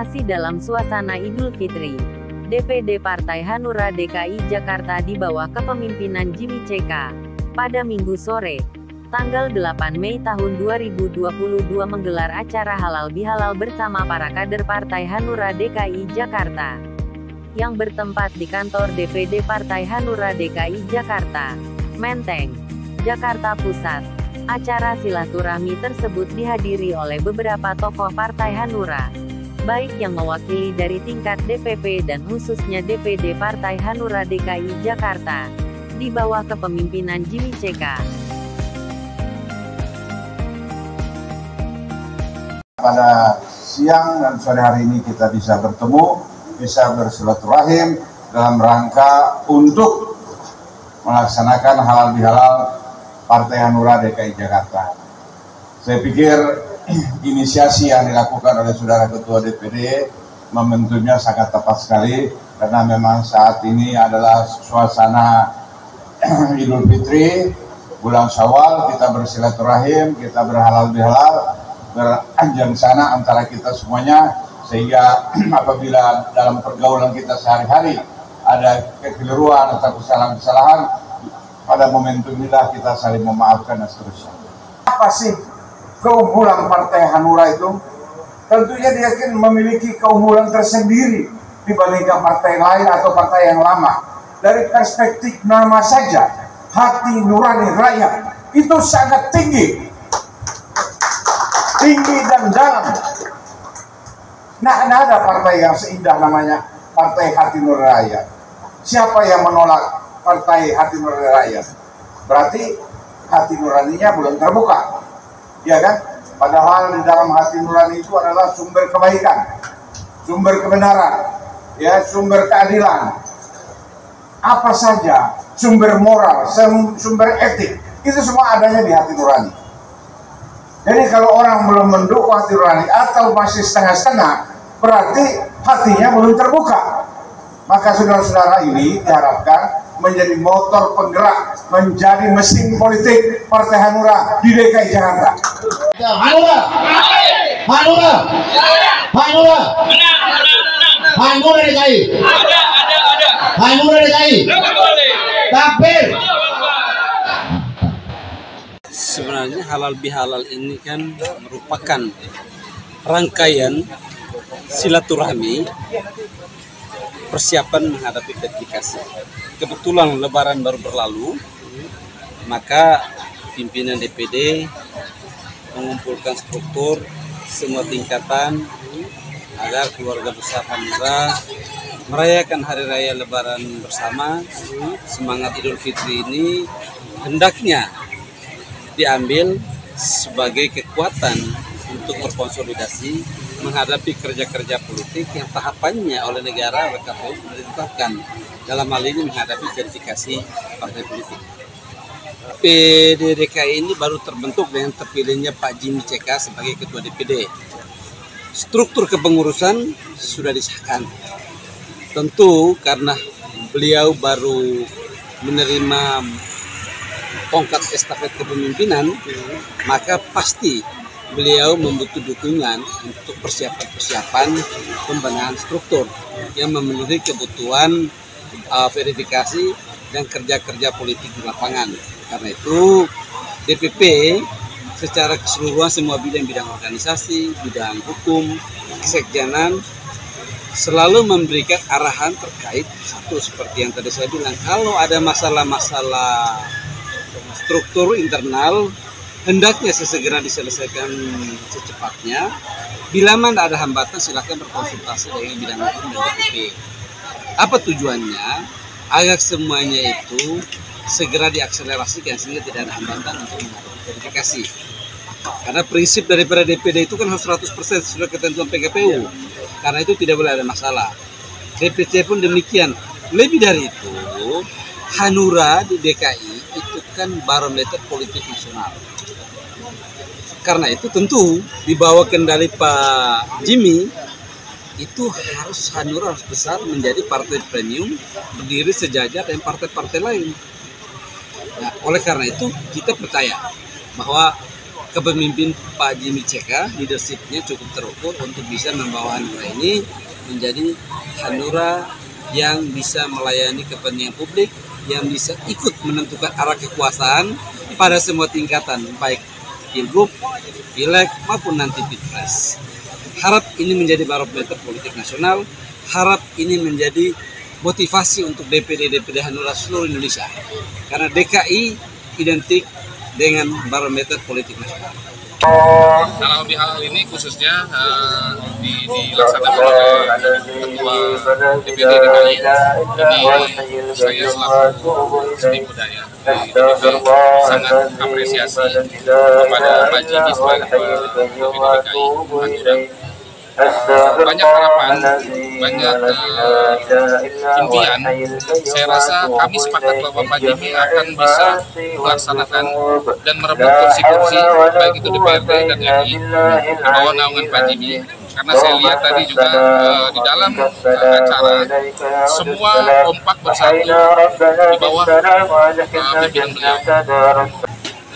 Masih dalam suasana Idul Fitri, DPD Partai Hanura DKI Jakarta di bawah kepemimpinan Jimmy CK, pada Minggu sore, tanggal 8 Mei tahun 2022 menggelar acara halal bihalal bersama para kader Partai Hanura DKI Jakarta, yang bertempat di kantor DPD Partai Hanura DKI Jakarta, Menteng, Jakarta Pusat. Acara silaturahmi tersebut dihadiri oleh beberapa tokoh Partai Hanura, baik yang mewakili dari tingkat DPP dan khususnya DPD Partai Hanura DKI Jakarta, di bawah kepemimpinan Jimmy CK. Pada siang dan sore hari ini kita bisa bertemu, bisa bersilaturahim dalam rangka untuk melaksanakan halal bihalal Partai Hanura DKI Jakarta. Saya pikir inisiasi yang dilakukan oleh saudara Ketua DPD momentumnya sangat tepat sekali, karena memang saat ini adalah suasana Idul Fitri, bulan Syawal, kita bersilaturahim, kita berhalal bihalal, beranjang sana antara kita semuanya, sehingga apabila dalam pergaulan kita sehari-hari ada kekeliruan atau kesalahan-kesalahan, pada momentum inilah kita saling memaafkan dan seterusnya. Apa sih keunggulan Partai Hanura itu? Tentunya dia akan memiliki keunggulan tersendiri dibandingkan partai lain atau partai yang lama. Dari perspektif nama saja, hati nurani rakyat itu sangat tinggi, tinggi dan dalam. Nah, ada partai yang seindah namanya Partai Hati Nurani Rakyat. Siapa yang menolak Partai Hati Nurani Rakyat? Berarti hati nuraninya belum terbuka, ya kan? Padahal di dalam hati nurani itu adalah sumber kebaikan, sumber kebenaran, ya, sumber keadilan, apa saja, sumber moral, sumber etik, itu semua adanya di hati nurani. Jadi kalau orang belum mendukung hati nurani atau masih setengah-setengah, berarti hatinya belum terbuka. Maka saudara-saudara ini diharapkan menjadi motor penggerak, menjadi mesin politik Partai Hanura di DKI Jakarta. Hanura, Hanura, Hanura, Hanura DKI, Hanura DKI, takbir. Sebenarnya halal bihalal ini kan merupakan rangkaian silaturahmi persiapan menghadapi verifikasi. Kebetulan Lebaran baru berlalu, maka pimpinan DPD mengumpulkan struktur semua tingkatan agar keluarga besar Hanura merayakan hari raya Lebaran bersama. Semangat Idul Fitri ini hendaknya diambil sebagai kekuatan untuk berkonsolidasi menghadapi kerja-kerja politik yang tahapannya oleh negara oleh KPU sudah ditetapkan, dalam hal ini menghadapi verifikasi partai politik. DPD DKI ini baru terbentuk dengan terpilihnya Pak Jimmy CK sebagai Ketua DPD. Struktur kepengurusan sudah disahkan. Tentu karena beliau baru menerima tongkat estafet kepemimpinan, maka pasti beliau membutuhkan dukungan untuk persiapan pembenahan struktur yang memenuhi kebutuhan verifikasi dan kerja-kerja politik di lapangan. Karena itu DPP secara keseluruhan semua bidang organisasi, bidang hukum, kesekjenan selalu memberikan arahan terkait satu seperti yang tadi saya bilang, kalau ada masalah-masalah struktur internal hendaknya sesegera diselesaikan secepatnya. Bila mana ada hambatan, silakan berkonsultasi dengan bidang hukum dan DPP. Apa tujuannya? Agar semuanya itu segera diakselerasikan sehingga tidak ada hambatan untuk verifikasi. Karena prinsip daripada DPD itu kan harus 100% sesuai ketentuan PKPU. Karena itu tidak boleh ada masalah. DPC pun demikian. Lebih dari itu, Hanura di DKI itu kan barometer politik nasional. Karena itu tentu di bawah kendali Pak Jimmy itu Hanura harus besar, menjadi partai premium, berdiri sejajar dengan partai-partai lain. Nah, oleh karena itu kita percaya bahwa kepemimpinan Pak Jimmy Ceka, leadershipnya cukup terukur untuk bisa membawa Hanura ini menjadi Hanura yang bisa melayani kepentingan publik, yang bisa ikut menentukan arah kekuasaan pada semua tingkatan, baik pilgub, pileg maupun nanti pilpres. Harap ini menjadi barometer politik nasional, harap ini menjadi motivasi untuk DPD Hanura seluruh Indonesia. Karena DKI identik dengan barometer politik nasional. Kalau di hal ini khususnya dilaksanakan oleh Ketua DPD DKI, jadi saya selaku seni budaya di DPD sangat apresiasi kepada Pak Jimmy sebagai Ketua DPD DKI. Banyak harapan, banyak impian. Saya rasa kami sepakat bahwa Pak Jimmy akan bisa melaksanakan dan merebut kursi-kursi baik itu DPRD dan RI di bawah naungan Pak Jimmy. Karena saya lihat tadi juga di dalam acara semua kompak bersatu di bawah pimpinan beliau.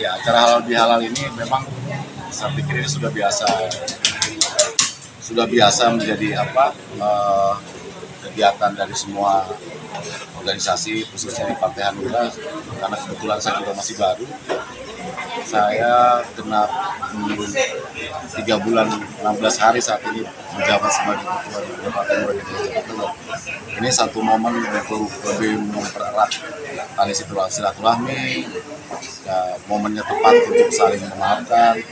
Ya, acara halal bihalal ini memang saya pikir ini sudah biasa menjadi kegiatan dari semua organisasi, khususnya di Partai Hanura, karena kebetulan saya juga masih baru. Saya genap 3 bulan 16 hari saat ini menjabat sebagai ketua di Partai Hanura di Jakarta. Ini satu momen untuk lebih mempererat tali silaturahmi. Ya, momennya tepat untuk saling memaafkan.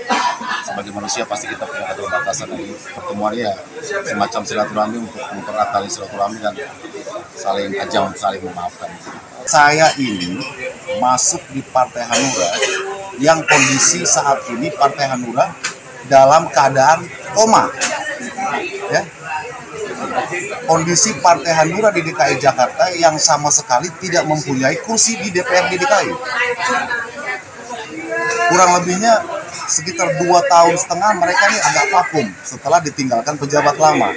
Sebagai manusia pasti kita punya keterbatasan, dari pertemuan ya semacam silaturahmi untuk mempererat tali silaturahmi dan saling memaafkan. Saya ini masuk di Partai Hanura yang kondisi saat ini Partai Hanura dalam keadaan koma. Ya. Kondisi Partai Hanura di DKI Jakarta yang sama sekali tidak mempunyai kursi di DPRD DKI. Kurang lebihnya sekitar 2,5 tahun mereka ini agak vakum setelah ditinggalkan pejabat lama.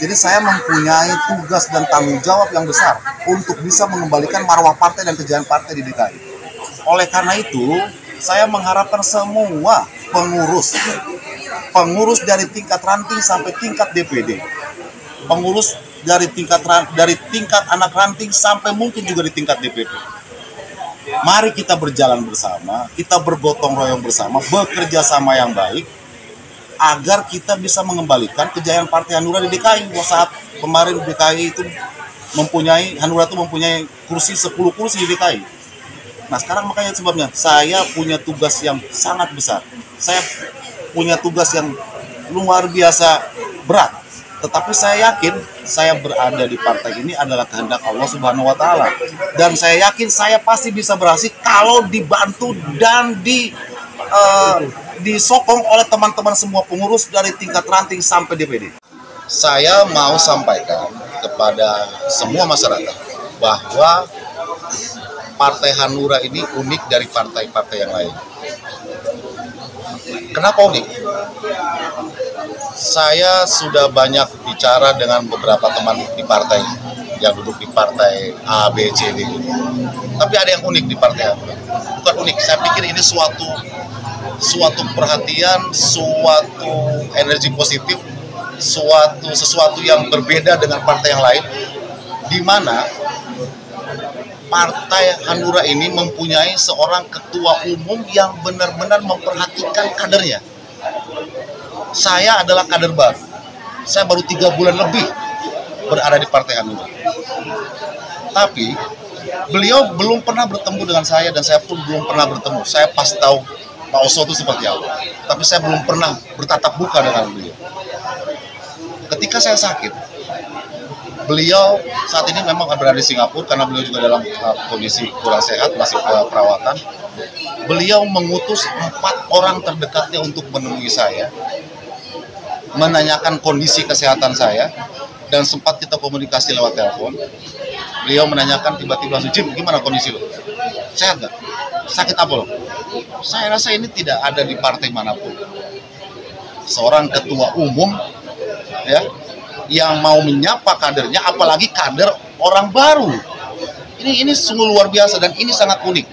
Jadi saya mempunyai tugas dan tanggung jawab yang besar untuk bisa mengembalikan marwah partai dan kejayaan partai di DKI. Oleh karena itu, saya mengharapkan semua pengurus dari tingkat ranting sampai tingkat DPD, pengurus dari tingkat anak ranting sampai mungkin juga di tingkat DPP. Mari kita berjalan bersama, kita bergotong royong bersama, bekerja sama yang baik, agar kita bisa mengembalikan kejayaan Partai Hanura di DKI. Saat kemarin DKI itu Hanura itu mempunyai 10 kursi di DKI. Nah sekarang makanya sebabnya saya punya tugas yang sangat besar. Saya punya tugas yang luar biasa berat. Tetapi saya yakin saya berada di partai ini adalah kehendak Allah Subhanahu wa Ta'ala. Dan saya yakin saya pasti bisa berhasil kalau dibantu dan disokong oleh teman-teman semua pengurus dari tingkat ranting sampai DPD. Saya mau sampaikan kepada semua masyarakat bahwa Partai Hanura ini unik dari partai-partai yang lain. Kenapa unik? Saya sudah banyak bicara dengan beberapa teman di partai yang duduk di partai A, B, C, D. Tapi ada yang unik di partai Hanura. Bukan unik, saya pikir ini suatu perhatian, suatu energi positif, sesuatu yang berbeda dengan partai yang lain, di mana Partai Hanura ini mempunyai seorang ketua umum yang benar-benar memperhatikan kadernya. Saya adalah kader baru. Saya baru 3 bulan lebih berada di Partai Hanura. Tapi beliau belum pernah bertemu dengan saya dan saya pun belum pernah bertemu. Saya pasti tahu Pak Oso itu seperti apa. Tapi saya belum pernah bertatap muka dengan beliau. Ketika saya sakit, beliau saat ini memang berada di Singapura karena beliau juga dalam kondisi kurang sehat, masih perawatan. Beliau mengutus 4 orang terdekatnya untuk menemui saya, menanyakan kondisi kesehatan saya, dan sempat kita komunikasi lewat telepon. Beliau menanyakan tiba-tiba langsung, "Jim, gimana kondisi lo? Sehat nggak? Sakit apa lo?" Saya rasa ini tidak ada di partai manapun. Seorang ketua umum ya yang mau menyapa kadernya, apalagi kader orang baru. Ini sungguh luar biasa dan ini sangat unik.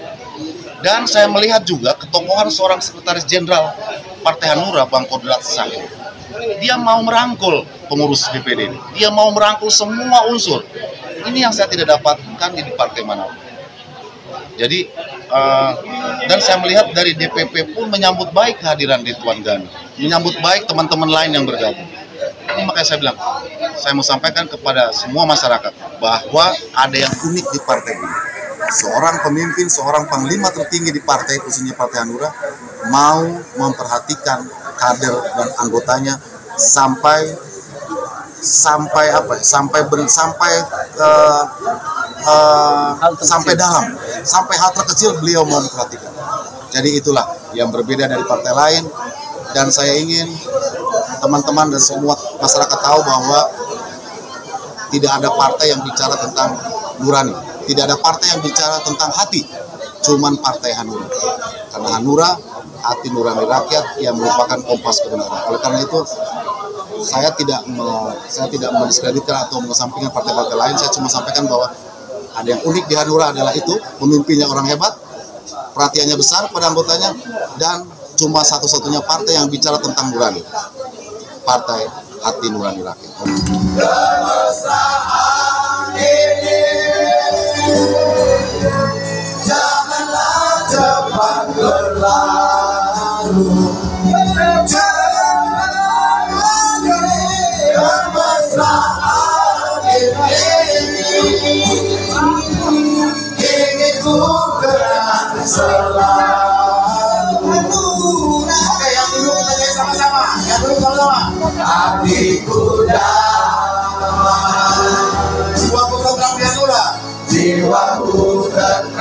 Dan saya melihat juga ketokohan seorang sekretaris jenderal Partai Hanura, Bang Kodrat Sahid. Dia mau merangkul pengurus DPD ini. Dia mau merangkul semua unsur. Ini yang saya tidak dapatkan di partai mana. Jadi, dan saya melihat dari DPP pun menyambut baik kehadiran Ridwan Ghani. Menyambut baik teman-teman lain yang bergabung. Ini makanya saya bilang, saya mau sampaikan kepada semua masyarakat bahwa ada yang unik di partai ini. Seorang pemimpin, seorang panglima tertinggi di partai, khususnya Partai Hanura, mau memperhatikan kader dan anggotanya sampai dalam, sampai hal terkecil beliau mau memperhatikan. Jadi itulah yang berbeda dari partai lain, dan saya ingin teman-teman dan semua masyarakat tahu bahwa tidak ada partai yang bicara tentang nurani, tidak ada partai yang bicara tentang hati, cuman Partai Hanura. Karena Hanura, hati nurani rakyat yang merupakan kompas kebenaran. Oleh karena itu, saya tidak mendiskreditkan atau mengesampingkan partai-partai lain. Saya cuma sampaikan bahwa ada yang unik di Hanura adalah itu, pemimpinnya orang hebat, perhatiannya besar pada anggotanya, dan cuma satu-satunya partai yang bicara tentang nurani. Partai hati nurani rakyat. Janganlah cepat berlalu. Kemesraan ini ingin ku kenang selalu. Oke, yang dulu kita nyanyi sama-sama. Yang dulu sama-sama. Hatiku damai. Jiwaku tetap di Hanura. Jiwaku tetap